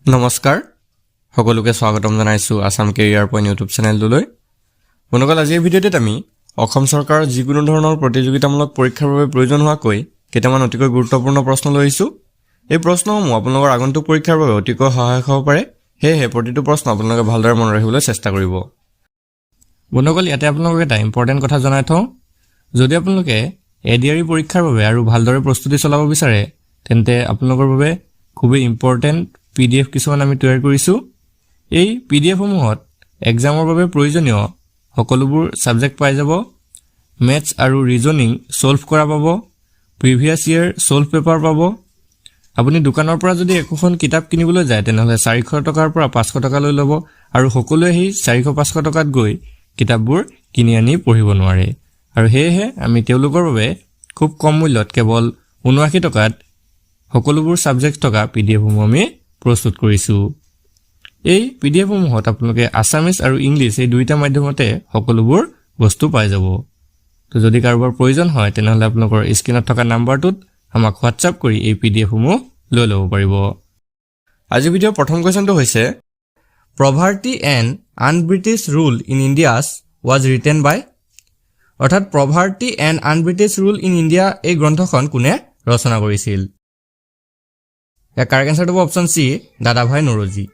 নমস্কাৰ সকলোকে স্বাগতম জনাইছোঁ আসাম কেৰিয়াৰ পইণ্ট ইউটিউব চেনেলটোলৈ। বন্ধুসকল, আজিৰ ভিডিঅ'টোত আমি অসম চৰকাৰৰ যিকোনো ধৰণৰ প্ৰতিযোগিতামূলক পৰীক্ষাৰ বাবে প্ৰয়োজন হোৱাকৈ কেইটামান অতিকৈ গুৰুত্বপূৰ্ণ প্ৰশ্ন লৈ আহিছোঁ। এই প্ৰশ্নসমূহ আপোনালোকৰ আগন্তুক পৰীক্ষাৰ বাবে অতিকৈ সহায়ক হ'ব পাৰে, সেয়েহে প্ৰতিটো প্ৰশ্ন আপোনালোকে ভালদৰে মনত ৰাখিবলৈ চেষ্টা কৰিব। বন্ধুসকল, ইয়াতে আপোনালোকক এটা ইম্পৰ্টেণ্ট কথা জনাই থওঁ। যদি আপোনালোকে এডিআৰই পৰীক্ষাৰ বাবে আৰু ভালদৰে প্ৰস্তুতি চলাব বিচাৰে তেন্তে আপোনালোকৰ বাবে খুবেই ইম্পৰ্টেণ্ট PDF কিছুমান আমি তৈয়াৰ কৰিছোঁ। এই PDFসমূহত এক্সামৰ বাবে প্ৰয়োজনীয় সকলোবোৰ ছাবজেক্ট পাই যাব। মেথছ আৰু ৰিজনিং ছল্ভ কৰা পাব, প্ৰিভিয়াছ ইয়েৰ ছল্ভ পেপাৰ পাব। আপুনি দোকানৰ পৰা যদি একোখন কিতাপ কিনিবলৈ যায় তেনেহ'লে 400 টকাৰ পৰা 500 টকা লৈ ল'ব আৰু সকলোৱে সেই 400-500 টকাত গৈ কিতাপবোৰ কিনি আনি পঢ়িব নোৱাৰে। আৰু সেয়েহে আমি তেওঁলোকৰ বাবে খুব কম মূল্যত কেৱল 79 টকাত সকলোবোৰ ছাবজেক্ট থকা PDFসমূহ আমি প্ৰস্তুত কৰিছোঁ। এই PDFসমূহত আপোনালোকে আছামিজ আৰু ইংলিছ এই দুয়োটা মাধ্যমতে সকলোবোৰ বস্তু পাই যাব। তো যদি কাৰোবাৰ প্ৰয়োজন হয় তেনেহ'লে আপোনালোকৰ স্ক্ৰীনত থকা নাম্বাৰটোত আমাক হোৱাটছআপ কৰি এই PDFসমূহ লৈ ল'ব পাৰিব। আজিৰ ভিডিঅ'ৰ প্ৰথম কুৱেশ্যনটো হৈছে poverty and unBritish rule in India's was written by. অৰ্থাৎ poverty and unBritish rule in India এই গ্ৰন্থখন কোনে ৰচনা কৰিছিল? ইয়াৰ কাৰেক্ট এনচাৰটো হ'ব অপশ্যন চি, দাদাভাই নৰোজী।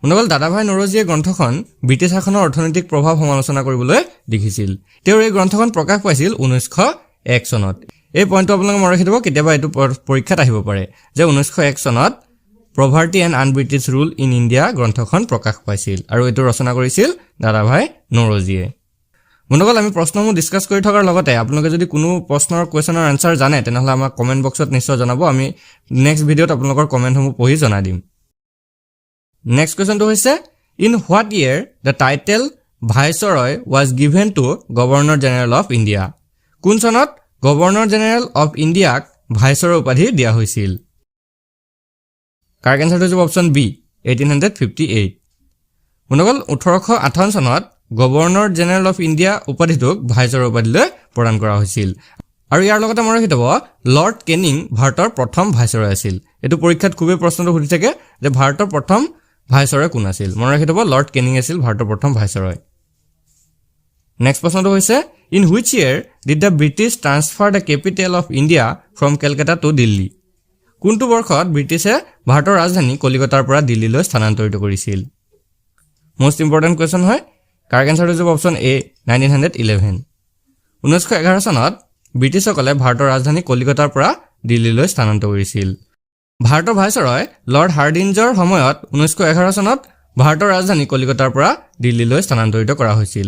বন্ধুসকল, দাদাভাই নৰোজীয়ে গ্ৰন্থখন ব্ৰিটিছ শাসনৰ অৰ্থনৈতিক প্ৰভাৱ সমালোচনা কৰিবলৈ লিখিছিল। তেওঁৰ এই গ্ৰন্থখন প্ৰকাশ পাইছিল 1901 চনত। এই পইণ্টটো আপোনালোকে মনত ৰাখি থ'ব, কেতিয়াবা এইটো পৰীক্ষাত আহিব পাৰে যে 1901 চনত poverty and unBritish rule in India গ্ৰন্থখন প্ৰকাশ পাইছিল আৰু এইটো ৰচনা কৰিছিল দাদাভাই নৰোজীয়ে। বন্ধুসকল, আমি প্ৰশ্নসমূহ ডিছকাছ কৰি থকাৰ লগতে আপোনালোকে যদি কোনো প্ৰশ্নৰ কুৱেশ্যনৰ এনচাৰ জানে তেনেহ'লে আমাক কমেণ্ট বক্সত নিশ্চয় জনাব। আমি নেক্সট ভিডিঅ'ত আপোনালোকৰ কমেণ্টসমূহ পঢ়ি জনাই দিম। নেক্সট কুৱেশ্যনটো হৈছে in what year the title viceroy was given to governor general of India. কোন চনত গভৰ্ণৰ জেনেৰেল অফ ইণ্ডিয়াক ভাইচৰয় উপাধি দিয়া হৈছিল? কাৰেক্ট এনচাৰটো হৈছে অপশ্যন বি, 1858। বন্ধুসকল, 1858 চনত গভৰ্ণৰ জেনেৰেল অফ ইণ্ডিয়া উপাধিটোক ভাইচৰয় উপাধিলৈ প্ৰদান কৰা হৈছিল। আৰু ইয়াৰ লগতে মনত ৰাখি থ'ব, লৰ্ড কেনিং ভাৰতৰ প্ৰথম ভাইচৰয় আছিল। এইটো পৰীক্ষাত খুবেই প্ৰশ্নটো সুধি থাকে যে ভাৰতৰ প্ৰথম ভাইচৰয় কোন আছিল? মনত ৰাখি থ'ব, লৰ্ড কেনিং আছিল ভাৰতৰ প্ৰথম ভাইচৰয়। নেক্সট প্ৰশ্নটো হৈছে in which year did the British transfer the capital of India from Calcutta to Delhi. কোনটো বৰ্ষত ব্ৰিটিছে ভাৰতৰ ৰাজধানী কলিকতাৰ পৰা দিল্লীলৈ স্থানান্তৰিত কৰিছিল? মষ্ট ইম্পৰ্টেণ্ট কুৱেশ্যন হয়। কাৰেক্ট এনচাৰটো হৈছে অপশ্যন এ, 1911। 1911 চনত ব্ৰিটিছসকলে ভাৰতৰ ৰাজধানী কলিকতাৰ পৰা দিল্লীলৈ স্থানান্তৰ কৰিছিল। ভাৰতৰ ভাইচৰয় লৰ্ড হাৰ্ডিঞ্জৰ সময়ত 1911 চনত ভাৰতৰ ৰাজধানী কলিকতাৰ পৰা দিল্লীলৈ স্থানান্তৰিত কৰা হৈছিল।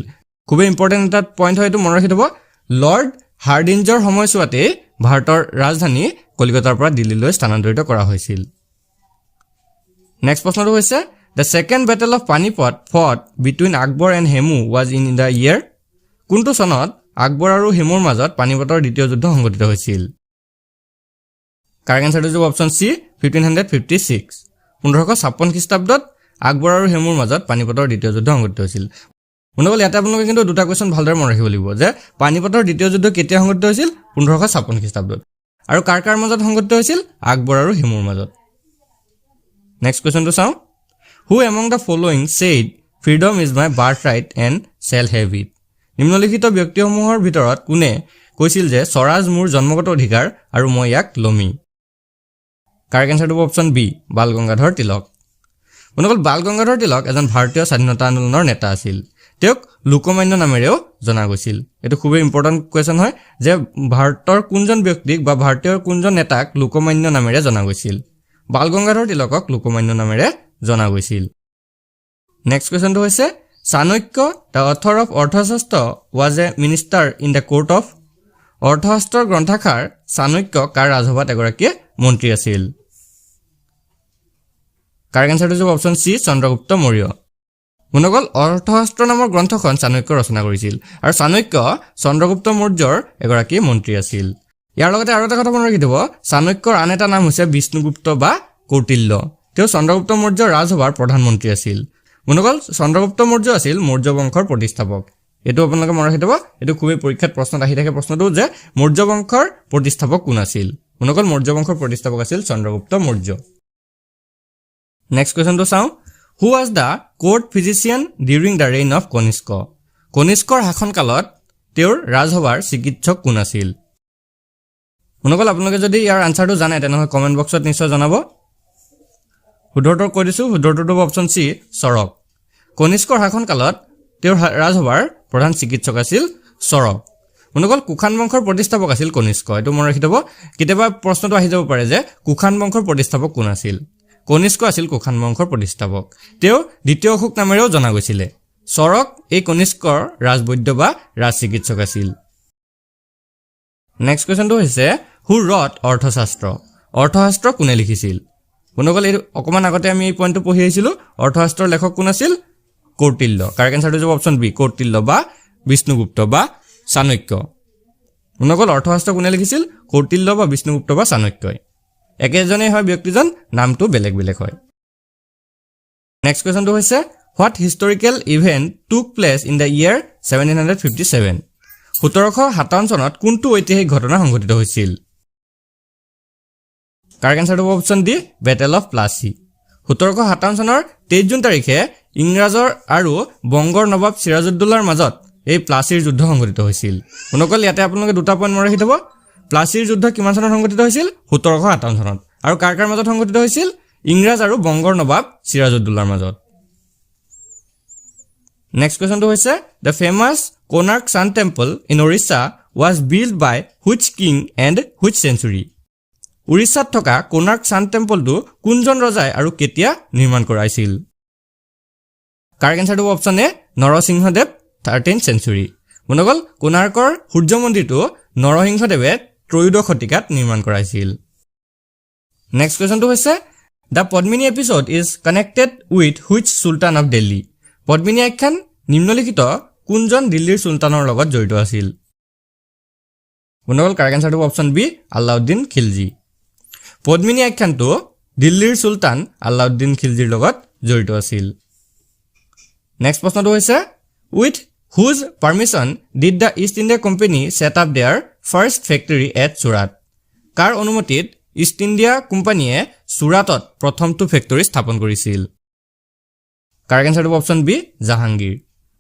খুবেই ইম্পৰ্টেণ্ট এটা পইণ্ট হয়, এইটো মনত ৰাখি থ'ব। লৰ্ড হাৰ্ডিঞ্জৰ সময়ছোৱাতেই ভাৰতৰ ৰাজধানী কলিকতাৰ পৰা দিল্লীলৈ স্থানান্তৰিত কৰা হৈছিল। নেক্সট প্ৰশ্নটো হৈছে the second battle of Panipat fought between Akbar and Hemu was in the year. কোনটো চনত আকবৰ আৰু হেমুৰ মাজত পানিপটৰ দ্বিতীয় যুদ্ধ সংঘটিত হৈছিল? কাৰেক্ট এনচাৰটো হৈছে অপশ্যন চি, 1556। 1556 খ্ৰীষ্টাব্দত আকবৰ আৰু হেমুৰ মাজত পানিপটৰ দ্বিতীয় যুদ্ধ সংঘটিত হৈছিল। বন্ধুসকল, ইয়াতে আপোনালোকে কিন্তু দুটা কুৱেশ্যন ভালদৰে মনত ৰাখিব লাগিব যে পানিপটৰ দ্বিতীয় যুদ্ধ কেতিয়া সংঘটিত হৈছিল? 1556 খ্ৰীষ্টাব্দত। আৰু কাৰ কাৰ মাজত সংঘটিত হৈছিল? আকবৰ আৰু হেমুৰ মাজত। নেক্সট কুৱেশ্যনটো চাওঁ। হু among the following said freedom is my birth right and shell have it. নিম্নলিখিত ব্যক্তিসমূহৰ ভিতৰত কোনে কৈছিল যে স্বৰাজ মোৰ জন্মগত অধিকাৰ আৰু মই ইয়াক লমি? Correct এনচাৰটো option B, Bal Gangadhar Tilak. বন্ধুসকল, বাল গংগাধৰ তিলক এজন ভাৰতীয় স্বাধীনতা আন্দোলনৰ নেতা আছিল। তেওঁক লোকমান্য নামেৰেও জনা গৈছিল। এইটো খুবেই ইম্পৰ্টেণ্ট কুৱেশ্যন হয় যে ভাৰতৰ কোনজন ব্যক্তিক বা ভাৰতীয় কোনজন নেতাক লোকমান্য নামেৰে জনা গৈছিল? বাল গংগাধৰ তিলকক লোকমান্য নামেৰে জনা গৈছিল। নেক্সট কুৱেশ্যনটো হৈছে Chanakya the author of Arthashastra was a minister in the court of. অৰ্থশাস্ত্ৰৰ গ্ৰন্থাকাৰ চাণক্য কাৰ ৰাজসভাত এগৰাকী মন্ত্ৰী আছিল? কাৰেক্ট এনচাৰটো হৈছে অপশ্যন চি, চন্দ্ৰগুপ্ত মৌৰ্য। বন্ধুসকল, অৰ্থশাস্ত্ৰ নামৰ গ্ৰন্থখন চাণক্য ৰচনা কৰিছিল আৰু চাণক্য চন্দ্ৰগুপ্ত মৌৰ্যৰ এগৰাকী মন্ত্ৰী আছিল। ইয়াৰ লগতে আৰু এটা কথা মনত ৰাখি থ'ব, চাণক্যৰ আন এটা নাম হৈছে বিষ্ণুগুপ্ত বা কৌটিল্য। তেওঁ চন্দ্ৰগুপ্ত মৌৰ্যৰ ৰাজসভাৰ প্ৰধানমন্ত্ৰী আছিল। বন্ধুসকল, চন্দ্ৰগুপ্ত মৌৰ্য আছিল মৌৰ্য বংশৰ প্ৰতিষ্ঠাপক। এইটো আপোনালোকে মনত ৰাখি থ'ব। এইটো খুবেই পৰীক্ষাত প্ৰশ্নত আহি থাকে প্ৰশ্নটো যে মৌৰ্য বংশৰ প্ৰতিষ্ঠাপক কোন আছিল? বন্ধুসকল, মৌৰ্য বংশৰ প্ৰতিষ্ঠাপক আছিল চন্দ্ৰগুপ্ত মৌৰ্য। নেক্সট কুৱেশ্যনটো চাওঁ who was the court physician during the reign of Kanishka কনিষ্কৰ শাসনকালত তেওঁৰ ৰাজসভাৰ চিকিৎসক কোন আছিল মনকল আপোনালোকে যদি ইয়াৰ আনসাৰটো জানে তেনেহ'লে কমেণ্ট বক্সত নিশ্চয় জনাব শুদ্ধৰটো কৈ দিছোঁ শুদ্ধৰটো অপশ্যন চি চৰক কনিষ্কৰ শাসনকালত তেওঁৰ ৰাজসভাৰ প্ৰধান চিকিৎসক আছিল চৰক মনকল কুখান বংশৰ প্ৰতিষ্ঠাপক আছিল কনিষ্ক এইটো মনত ৰাখি থব কেতিয়াবা প্ৰশ্নটো আহি যাব পাৰে যে কুখান বংশৰ প্ৰতিষ্ঠাপক কোন আছিল কনিষ্ক আছিল কুখান বংশৰ প্ৰতিষ্ঠাপক তেওঁ দ্বিতীয় অশোক নামেৰেও জনা গৈছিলে চৰক এই কনিষ্কৰ ৰাজবৈদ্য বা ৰাজ চিকিৎসক আছিল নেক্সট কুৱেশ্যনটো হৈছে হু ৰট অৰ্থশাস্ত্ৰ কোনে লিখিছিল মনকল এই অকমান আগতে আমি এই পইণ্টটো পঢ়ি আহিছিলোঁ অৰ্থশাস্ত্ৰৰ লেখক কোন আছিল কৌটিল্য কাৰেক্ট এনসাৰটো যাব অপশ্যন বি কৌটিল্য বা বিষ্ণুগুপ্ত বা চাণক্য মনকল অৰ্থশাস্ত্ৰ কোনে লিখিছিল কৌটিল্য বা বিষ্ণুগুপ্ত বা চাণক্যই একেজনেই হয় ব্যক্তিজন নামটো বেলেগ বেলেগ হয় নেক্সট কুৱেশ্যনটো হৈছে what historical event took place in the year 1757 1757 চনত কোনটো ঐতিহাসিক ঘটনা সংঘটিত হৈছিল কাৰেক্ট এনসাৰটো option D battle of Plassey 1757 চনৰ 23 জুন তাৰিখে ইংৰাজৰ আৰু বংগৰ নবাব সিৰাজউদ্দৌলাৰ মাজত এই প্লাচিৰ যুদ্ধ সংঘটিত হৈছিল মনকল ইয়াতে আপোনালোকে দুটা পইণ্ট মনত ৰাখি থব প্লাচিৰ যুদ্ধ কিমান চনত সংঘটিত হৈছিল 1757 চনত আৰু কাৰ কাৰ মাজত সংঘটিত হৈছিল ইংৰাজ আৰু বংগৰ নবাব সিৰাজউদ্দৌলাৰ মাজত নেক্সট কুৱেশ্যনটো হৈছে the famous Konark sun temple in Odisha was build by which king and which century উৰিষ্যাত থকা কোনাৰ্ক ছান টেম্পলটো কোনজন ৰজাই আৰু কেতিয়া নিৰ্মাণ কৰাইছিল কাৰেক্ট এনসাৰটো option A Narasimhadeva 13th century মনগল কোনাৰ্কৰ সূৰ্য মন্দিৰটো নৰসিংহদেৱে ত্ৰয়োদশ শতিকাত নিৰ্মাণ কৰাইছিল নেক্সট কুৱেশ্যনটো হৈছে the Padmini episode is connected with which sultan of Delhi Padmini আখ্যান নিম্নলিখিত কোনজন দিল্লীৰ চুলতানৰ লগত জড়িত আছিল মনগল কাৰেক্ট এনসাৰটো অপশ্যন বি আলাউদ্দিন খিলজি পদ্মিনী আখ্যানটো দিল্লীৰ চুলতান আলাউদ্দিন খিলজিৰ লগত জড়িত আছিল নেক্সট প্ৰশ্নটো হৈছে with whose permission did the East India Company set up their first factory at Surat কাৰ অনুমতিত ইষ্ট ইণ্ডিয়া কোম্পানীয়ে চুৰাটত প্ৰথমটো ফেক্টৰী স্থাপন কৰিছিল কাৰেক্ট এনসাৰটো অপশ্যন বি জাহাংগীৰ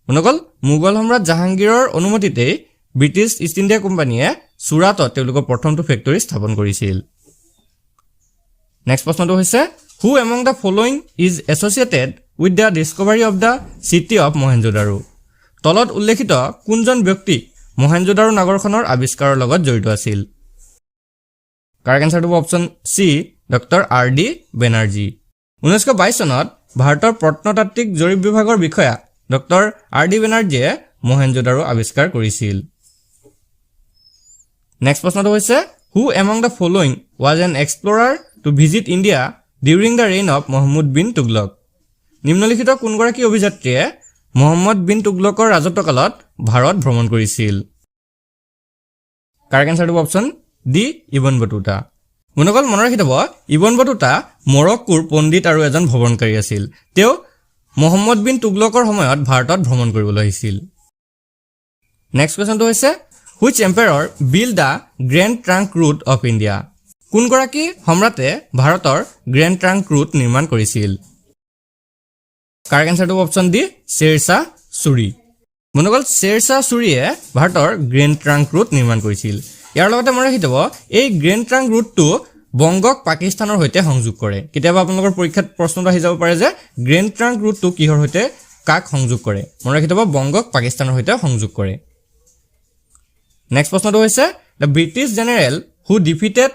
মনগল মোগল সম্ৰাট জাহাংগীৰৰ অনুমতিতেই ব্ৰিটিছ ইষ্ট ইণ্ডিয়া কোম্পানীয়ে চুৰাটত তেওঁলোকৰ প্ৰথমটো ফেক্টৰী স্থাপন কৰিছিল নেক্সট প্ৰশ্নটো হৈছে who among the following is associated with the discovery of the city of Mohenjodaro তলত উল্লেখিত কোনজন ব্যক্তি মহেঞ্জোদাৰো নগৰখনৰ আৱিষ্কাৰৰ লগত জড়িত আছিল কাৰেক্ট এনসাৰটো option C doctor R D Banerjee 1922 চনত ভাৰতৰ প্ৰত্নতাত্ত্বিক জৰীপ বিভাগৰ বিষয়া ডক্টৰ আৰ ডি বেনাৰ্জীয়ে মহেঞ্জোদাৰো আৱিষ্কাৰ কৰিছিল নেক্সট প্ৰশ্নটো হৈছে who among the following was an explorer to visit India during the reign of Muhammad bin Tughlaq নিম্নলিখিত কোনগৰাকী অভিযাত্ৰীয়ে মহম্মদ বিন তুগলকৰ ৰাজত্বকালত ভাৰত ভ্ৰমণ কৰিছিল কাৰেক্ট এনসাৰটো অপশ্যন ডি ইবন বটুতা মনগল মনত ৰাখি থব ইবন বটুতা মৰক্কোৰ পণ্ডিত আৰু এজন ভ্ৰমণকাৰী আছিল তেওঁ মহম্মদ বিন তুগলকৰ সময়ত ভাৰতত ভ্ৰমণ কৰিবলৈ আহিছিল নেক্সট কুৱেশ্যনটো হৈছে which empire build the grand trunk route of India কোনগৰাকী সম্ৰাটে ভাৰতৰ গ্ৰেণ্ড ট্ৰাংক ৰুট নিৰ্মাণ কৰিছিল কাৰেক্ট এনসাৰটো অপশ্যন ডি শ্বেৰশ্বাহ ছুৰী মনগল শ্বেৰশ্বাহ ছুৰীয়ে ভাৰতৰ গ্ৰেণ্ড ট্ৰাংক ৰুট নিৰ্মাণ কৰিছিল ইয়াৰ লগতে মনত ৰাখি থব এই গ্ৰেণ্ড ট্ৰাংক ৰুটটো বংগক পাকিস্তানৰ সৈতে সংযোগ কৰে কেতিয়াবা আপোনালোকৰ পৰীক্ষাত প্ৰশ্নটো আহি যাব পাৰে যে গ্ৰেণ্ড ট্ৰাংক ৰুটটো কিহৰ সৈতে কাক সংযোগ কৰে মনত ৰাখি থব বংগক পাকিস্তানৰ সৈতে সংযোগ কৰে নেক্সট প্ৰশ্নটো হৈছে the British general who defeated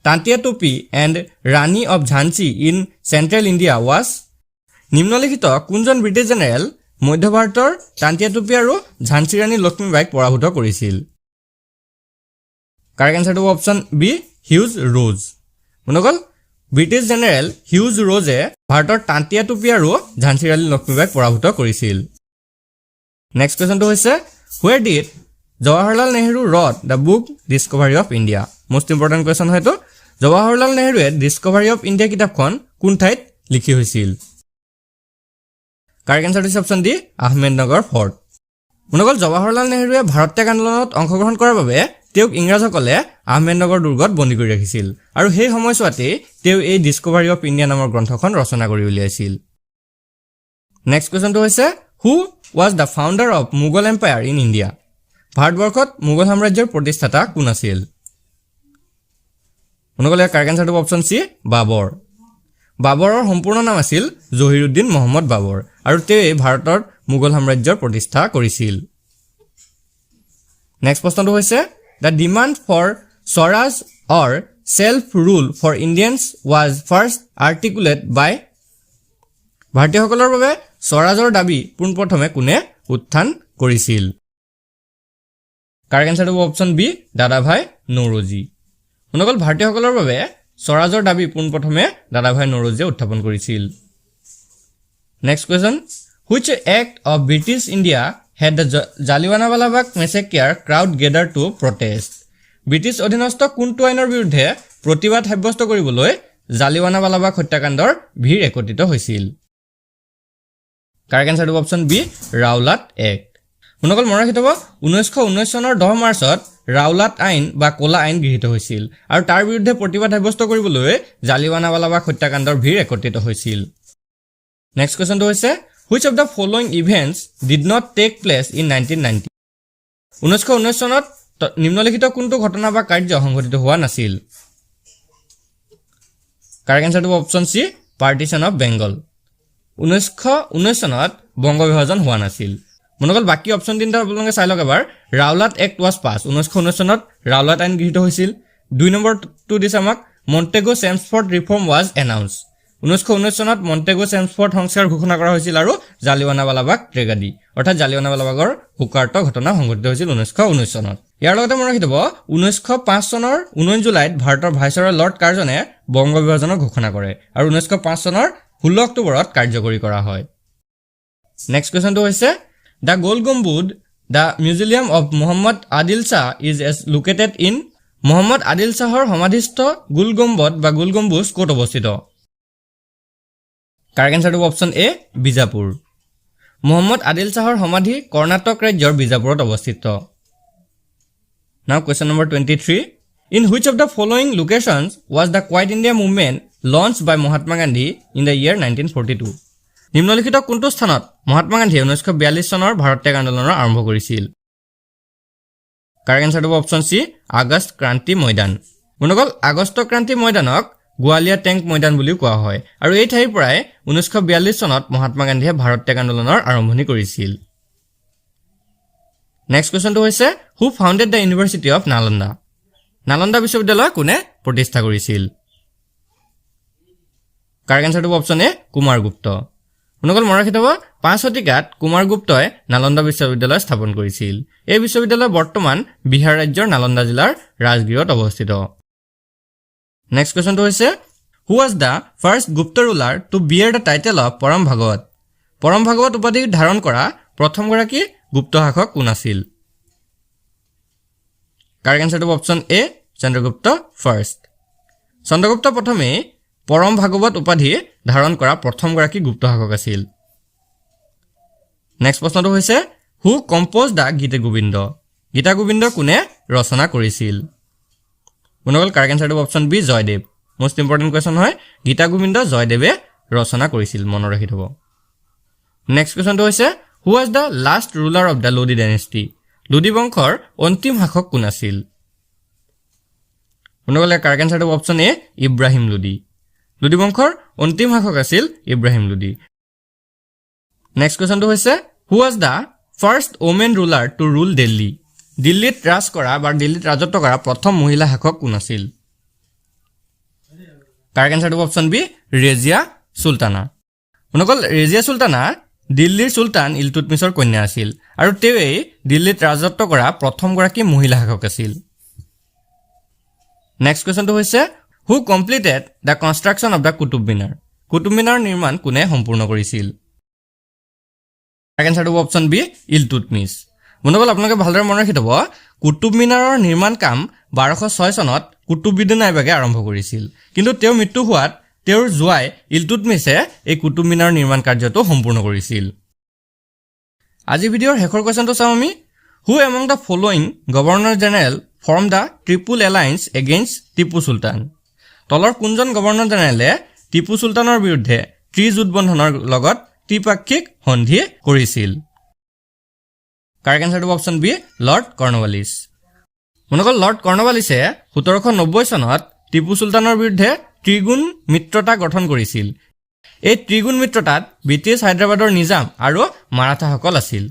Tantia Tope and Rani of Jhansi in central India was নিম্নলিখিত কোনজন ব্ৰিটিছ জেনেৰেল মধ্য ভাৰতৰ তান্তিয়া টুপি আৰু ঝান্সী ৰাণী লক্ষ্মীবাইক পৰাভূত কৰিছিল কাৰেক্ট এনসাৰটো অপশ্যন বি হিউজ ৰোজ মনগল ব্ৰিটিছ জেনেৰেল হিউজ ৰোজে ভাৰতৰ তান্তিয়া টুপি আৰু ঝান্সী ৰাণী লক্ষ্মীবাইক পৰাভূত কৰিছিল নেক্সট কুৱেশ্যনটো হৈছে where did Jawaharlal Nehru ৰট the book discovery of India most important question হয়তো জৱাহৰলাল নেহৰুৱে ডিস্কভাৰী অফ ইণ্ডিয়া কিতাপখন কোন ঠাইত লিখি হৈছিল কাৰেক্ট এনসাৰটো হৈছে অপশ্যন ডি আহমেদনগৰ ফৰ্ট মনগল জৱাহৰলাল নেহৰুৱে ভাৰত ত্যাগ আন্দোলনত অংশগ্ৰহণ কৰাৰ বাবে তেওঁক ইংৰাজসকলে আহমেদনগৰ দুৰ্গত বন্দী কৰি ৰাখিছিল আৰু সেই সময়ছোৱাতে তেওঁ এই ডিস্কভাৰী অফ ইণ্ডিয়া নামৰ গ্ৰন্থখন ৰচনা কৰি উলিয়াইছিল। নেক্সট কুৱেশ্যনটো হৈছে who was the founder of Mughal empire in India? ভাৰতবৰ্ষত মোগল সাম্ৰাজ্যৰ প্ৰতিষ্ঠাতা কোন আছিল? অনুকলে কাৰেক্ট আনসাৰটো অপশ্যন চি বাবৰ। বাবৰৰ সম্পূৰ্ণ নাম আছিল জহিৰুদ্দিন মহম্মদ বাবৰ আৰু তেওঁ ভাৰতৰ মোগল সাম্ৰাজ্যৰ প্ৰতিষ্ঠা কৰিছিল। নেক্সট প্ৰশ্নটো হৈছে the demand for swaraj or self rule for Indians was first articulate by? ভাৰতীয়সকলৰ বাবে স্বৰাজৰ দাবী পোনপ্ৰথমে কোনে উত্থান কৰিছিল? কাৰেক্ট আনসাৰটো অপশ্যন বি দাদাভাই নৌৰোজী। অনুকল ভাৰতীয়সকলৰ বাবে স্বৰাজৰ দাবী পোনপ্ৰথমে দাদাভাই নৌৰোজীয়ে উত্থাপন কৰিছিল। Next question which act of British India had the Jallianwala Bagh massacre crowd gather to protest? British অধীনস্থ কোনটো আইনৰ বিৰুদ্ধে প্ৰতিবাদ সাব্যস্ত কৰিবলৈ জালিৱানাৱালা বাগ হত্যাকাণ্ডৰ ভিৰ একত্ৰিত হৈছিল? কাৰেক্ট আনসাৰটো অপশ্যন বি ৰাওলাট এক্ট। অনুকল মনত ৰাখি থব 1919 চনৰ 10 মাৰ্চত ৰাওলাট আইন বা ক'লা আইন গৃহীত হৈছিল আৰু তাৰ বিৰুদ্ধে প্ৰতিবাদ সাব্যস্ত কৰিবলৈ জালিৱানাৱালা বাগ হত্যাকাণ্ডৰ ভিৰ একত্ৰিত হৈছিল। নেক্সট কুৱেশ্যনটো হৈছে which of the following events did not take place in 1990? 1919 চনত নিম্নলিখিত কোনটো ঘটনা বা কাৰ্য সংঘটিত হোৱা নাছিল? কাৰেক্ট আনসাৰটো option C partition of Bengal. 1919 চনত বংগ বিভাজন হোৱা নাছিল। মনকল বাকী অপশ্যন তিনিটা আপোনালোকে চাই লওক এবাৰ। ৰাওলাট এক্ট ৱাজ পাছ, 1919 চনত ৰাওলাট আইন গৃহীত হৈছিল। 2 নম্বৰটো দিছে আমাক মণ্টেগো চেমছফৰ্ড ৰিফৰ্ম ৱাজ এনাউন্স, 1919 চনত মণ্টেগো চেমছফৰ্ড সংস্কাৰ ঘোষণা কৰা হৈছিল আৰু জালিৱানাৱালা বাগ ট্ৰেজেডি অৰ্থাৎ জালিৱানাৱালা বাগৰ হুকাৰ্ত ঘটনা সংঘটিত হৈছিল 1919 চনত। ইয়াৰ লগতে মনত ৰাখিব 1905 চনৰ 19 জুলাইত ভাৰতৰ ভাইচৰয় লৰ্ড কাৰ্জনে বংগ বিভাজনৰ ঘোষণা কৰে আৰু 1905 চনৰ 16 অক্টোবৰত কাৰ্যকৰী কৰা হয়। নেক্সট কুৱেশ্যনটো হৈছে the Gol Gumbaz the museum of Mohammed Adil Shah is located in? Mohammed Adil শ্বাহৰ সমাধিস্থ গোল গম্বদ বা গোল গম্বুজ ক'ত অৱস্থিত? কাৰেক্ট আনসাৰটো অপশ্যন এ বিজাপুৰ। মহম্মদ আদিল শ্বাহৰ সমাধি কৰ্ণাটক ৰাজ্যৰ বিজাপুৰত অৱস্থিত। Now question number 23 in which of the following locations was the quit India movement launch by Mahatma Gandhi in the year 1942? নিম্নলিখিত কোনটো স্থানত মহাত্মা গান্ধীয়ে 1942 চনৰ ভাৰত ত্যাগ আন্দোলনৰ আৰম্ভ কৰিছিল? কাৰেক্ট আনসাৰটো option C August Kranti Maidan. মনগল আগষ্ট ক্ৰান্তি ময়দানক গোৱালিয়া টেংক ময়দান বুলিও কোৱা হয় আৰু এই ঠাইৰ পৰাই 1942 চনত মহাত্মা গান্ধীয়ে ভাৰত ত্যাগ আন্দোলনৰ আৰম্ভণি কৰিছিল। নেক্সট কুৱেশ্যনটো হৈছে who founded the university of Nalanda? Nalanda বিশ্ববিদ্যালয় কোনে প্ৰতিষ্ঠা কৰিছিল? কাৰেক্ট আনসাৰটো অপশ্যন এ কুমাৰগুপ্ত। অনুকল মনত ৰাখি থব 5 শতিকাত কুমাৰগুপ্তই নালন্দা বিশ্ববিদ্যালয় স্থাপন কৰিছিল। এই বিশ্ববিদ্যালয় বৰ্তমান বিহাৰ ৰাজ্যৰ নালন্দা জিলাৰ ৰাজগিৰত অৱস্থিত। নেক্সট কুৱেশ্যনটো হৈছে who was the first Gupta ruler to bear the title of Param Bhagwat? পৰম ভাগৱত উপাধি ধাৰণ কৰা প্ৰথমগৰাকী গুপ্ত শাসক কোন আছিল? কাৰেক্ট আনসাৰটো option A Chandragupta first. Chandragupta প্ৰথমে পৰম ভাগৱত উপাধি ধাৰণ কৰা প্ৰথমগৰাকী গুপ্ত শাসক আছিল। নেক্সট প্ৰশ্নটো হৈছে who compose the Gita Govinda? Gita Govinda কোনে ৰচনা কৰিছিল? মনগল কাৰেক্ট আনসাৰটো option B Jayadeva. Most important question হয়, গীতা গোবিন্দ জয়দেৱে ৰচনা কৰিছিল, মনত ৰাখি থব। নেক্সট কুৱেশ্যনটো হৈছে who was the last ruler of the Lodi dynasty? Lodi বংশৰ অন্তিম শাসক কোন আছিল? মনগল কাৰেক্ট আনসাৰটো অপশ্যন এ ইব্ৰাহিম লোডি। লোডি বংশৰ অন্তিম শাসক আছিল ইব্ৰাহিম লোডি। নেক্সট কুৱেশ্যনটো হৈছে who was the first women ruler to rule Delhi? দিল্লীত ৰাজ কৰা বা দিল্লীত ৰাজত্ব কৰা প্ৰথম মহিলা শাসক কোন আছিল? কাৰেক্ট আনসাৰটো অপশ্যন বি ৰেজিয়া চুলতানা। মনকল ৰেজিয়া চুলতানা দিল্লীৰ চুলতান ইলতুৎমিছৰ কন্যা আছিল আৰু তেওঁৱেই দিল্লীত ৰাজত্ব কৰা প্ৰথমগৰাকী মহিলা শাসক আছিল। নেক্সট কুৱেশ্যনটো হৈছে who completed the construction of the Qutub Minar? Qutub মিনাৰৰ নিৰ্মাণ কোনে সম্পূৰ্ণ কৰিছিল? কাৰেক্ট আনসাৰটো অপশ্যন বি ইলতুৎমিছ। বন্ধুসকল আপোনালোকে ভালদৰে মনত ৰাখি থব কুতুব মিনাৰৰ নিৰ্মাণ কাম 1206 চনত কুতুবুদ্দিন আইবাকে আৰম্ভ কৰিছিল, কিন্তু তেওঁৰ মৃত্যু হোৱাত তেওঁৰ জোৱাই ইলতুৎমিছে এই কুতুব মিনাৰৰ নিৰ্মাণ কাৰ্যটো সম্পূৰ্ণ কৰিছিল। আজি ভিডিঅ'ৰ শেষৰ কুৱেশ্যনটো চাওঁ আমি who among the following governor general form the triple alliance against Tipu Sultan তলৰ কোনজন গভৰ্ণৰ জেনেৰেলে টিপু চুলতানৰ বিৰুদ্ধে ত্ৰিজোটবন্ধনৰ লগত ত্ৰিপাক্ষিক সন্ধি কৰিছিল কাৰেক্ট এনসাৰটো অপচন বি লৰ্ড কৰ্ণৱালিছ মনকল লৰ্ড কৰ্ণৱালিছে 1790 চনত টিপু চুলতানৰ বিৰুদ্ধে ত্ৰিগুণ মিত্ৰতা গঠন কৰিছিল এই ত্ৰিগুণ মিত্ৰতাত ব্ৰিটিছ হায়দৰাবাদৰ নিজাম আৰু মাৰাঠাসকল আছিল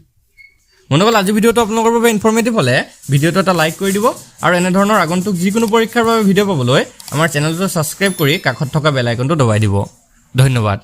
মনকল আজি ভিডিঅ'টো আপোনালোকৰ বাবে ইনফৰ্মেটিভ হ'লে ভিডিঅ'টো এটা লাইক কৰি দিব আৰু এনে ধৰণৰ আগন্তুক যিকোনো পৰীক্ষাৰ বাবে ভিডিঅ' পাবলৈ আমাৰ চেনেলটো ছাবস্ক্ৰাইব কৰি কাষত থকা বেল আইকনটো দবাই দিব ধন্যবাদ